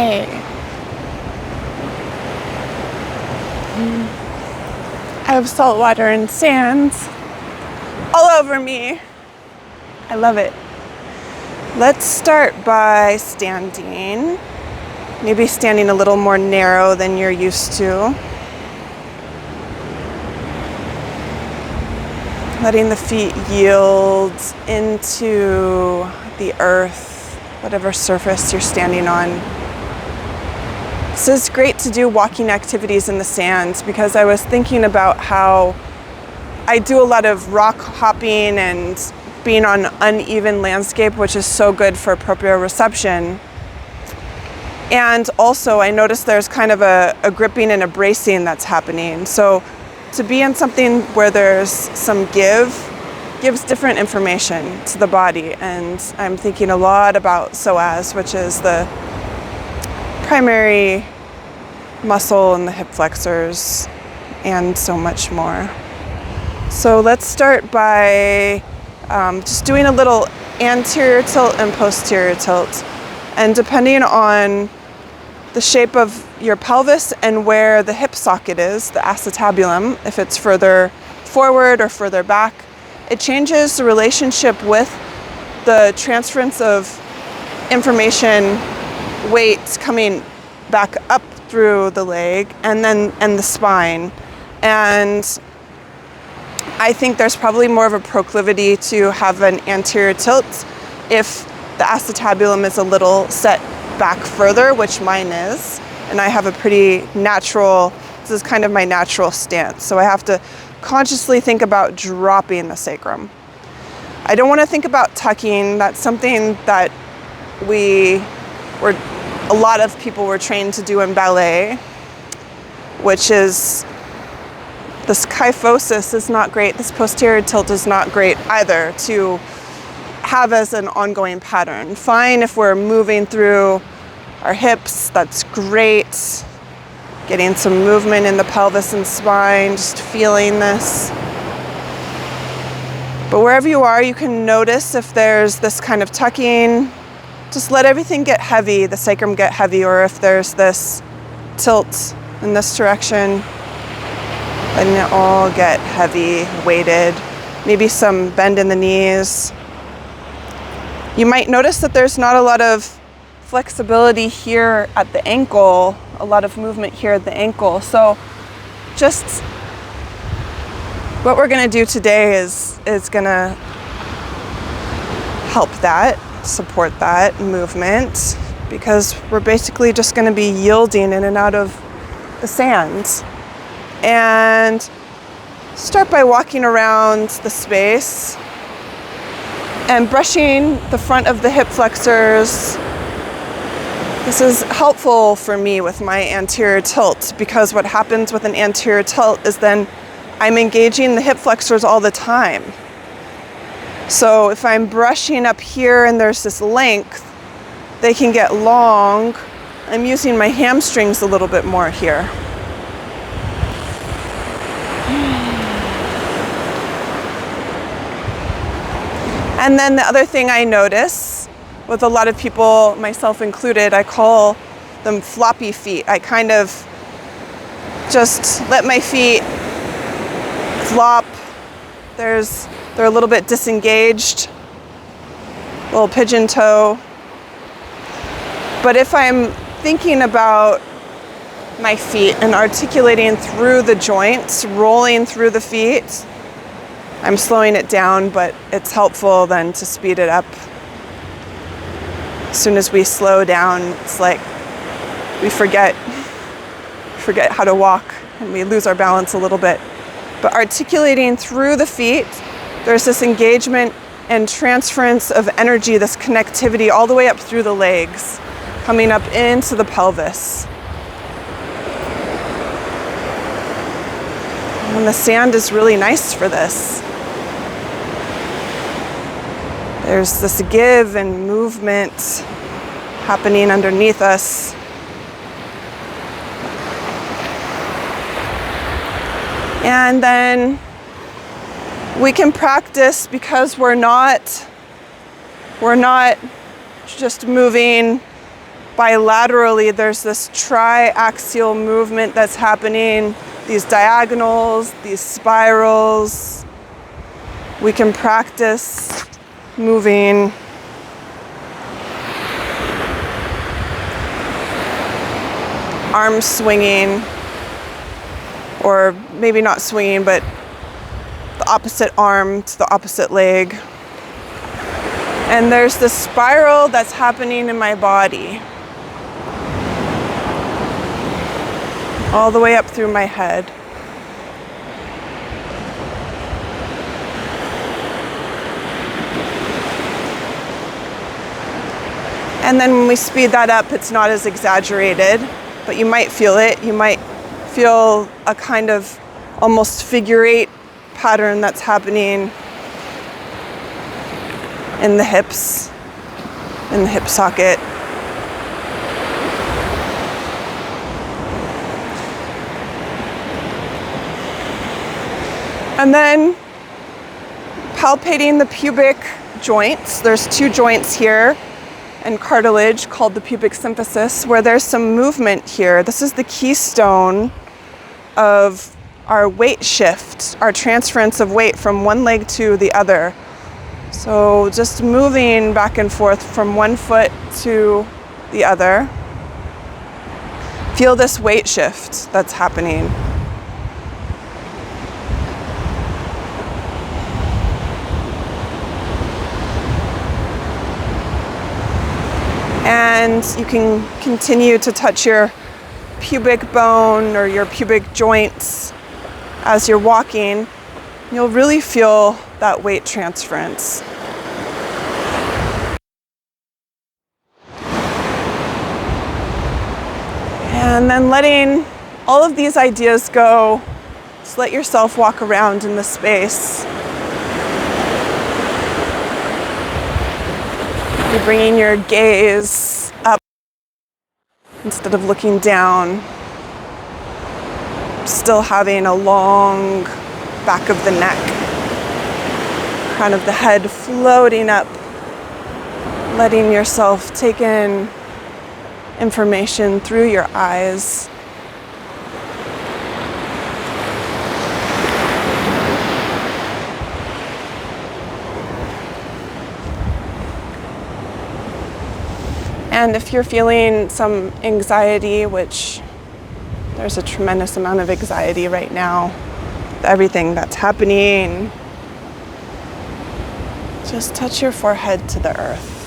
Okay. I have salt water and sands all over me. I love it. Let's start by standing. Maybe standing a little more narrow than you're used to. Letting the feet yield into the earth, whatever surface you're standing on. This is great to do walking activities in the sand because I was thinking about how I do a lot of rock hopping and being on uneven landscape, which is so good for proprioception. And also I noticed there's kind of a gripping and a bracing that's happening. So to be in something where there's some gives different information to the body. And I'm thinking a lot about psoas, which is the primary muscle in the hip flexors, and so much more. So let's start by just doing a little anterior tilt and posterior tilt. And depending on the shape of your pelvis and where the hip socket is, the acetabulum, if it's further forward or further back, it changes the relationship with the transference of information, weight coming back up through the leg and the spine. And I think there's probably more of a proclivity to have an anterior tilt if the acetabulum is a little set back further, which mine is, and I have a pretty natural, this is kind of my natural stance, so I have to consciously think about dropping the sacrum. I don't want to think about tucking. That's something that a lot of people were trained to do in ballet, which is, this kyphosis is not great, this posterior tilt is not great either to have as an ongoing pattern. Fine if we're moving through our hips, that's great. Getting some movement in the pelvis and spine, just feeling this. But wherever you are, you can notice if there's this kind of tucking. Just let everything get heavy, the sacrum get heavy, or if there's this tilt in this direction, letting it all get heavy, weighted. Maybe some bend in the knees. You might notice that there's not a lot of flexibility here at the ankle, a lot of movement here at the ankle. So just what we're going to do today is going to help that, support that movement, because we're basically just going to be yielding in and out of the sand. And start by walking around the space and brushing the front of the hip flexors. This is helpful for me with my anterior tilt, because what happens with an anterior tilt is then I'm engaging the hip flexors all the time. So if I'm brushing up here and there's this length, they can get long. I'm using my hamstrings a little bit more here. And then the other thing I notice with a lot of people, myself included, I call them floppy feet. I kind of just let my feet flop. They're a little bit disengaged, little pigeon toe. But if I'm thinking about my feet and articulating through the joints, rolling through the feet, I'm slowing it down, but it's helpful then to speed it up. As soon as we slow down, it's like we forget how to walk and we lose our balance a little bit. But articulating through the feet, there's this engagement and transference of energy, this connectivity all the way up through the legs, coming up into the pelvis. And the sand is really nice for this. There's this give and movement happening underneath us. And then we can practice, because we're not just moving bilaterally, there's this triaxial movement that's happening, these diagonals, these spirals. We can practice moving arms swinging, or maybe not swinging, but the opposite arm to the opposite leg. And there's this spiral that's happening in my body, all the way up through my head. And then when we speed that up, it's not as exaggerated, but you might feel it. You might feel a kind of almost figure eight pattern that's happening in the hips, in the hip socket. And then palpating the pubic joints. There's two joints here and cartilage called the pubic symphysis, where there's some movement here. This is the keystone of our weight shift, our transference of weight from one leg to the other. So just moving back and forth from one foot to the other. Feel this weight shift that's happening. And you can continue to touch your pubic bone or your pubic joints as you're walking. You'll really feel that weight transference. And then letting all of these ideas go. Just let yourself walk around in the space. You're bringing your gaze up instead of looking down. Still having a long back of the neck. Crown of the head floating up. Letting yourself take in information through your eyes. And if you're feeling some anxiety, which there's a tremendous amount of anxiety right now, everything that's happening, just touch your forehead to the earth.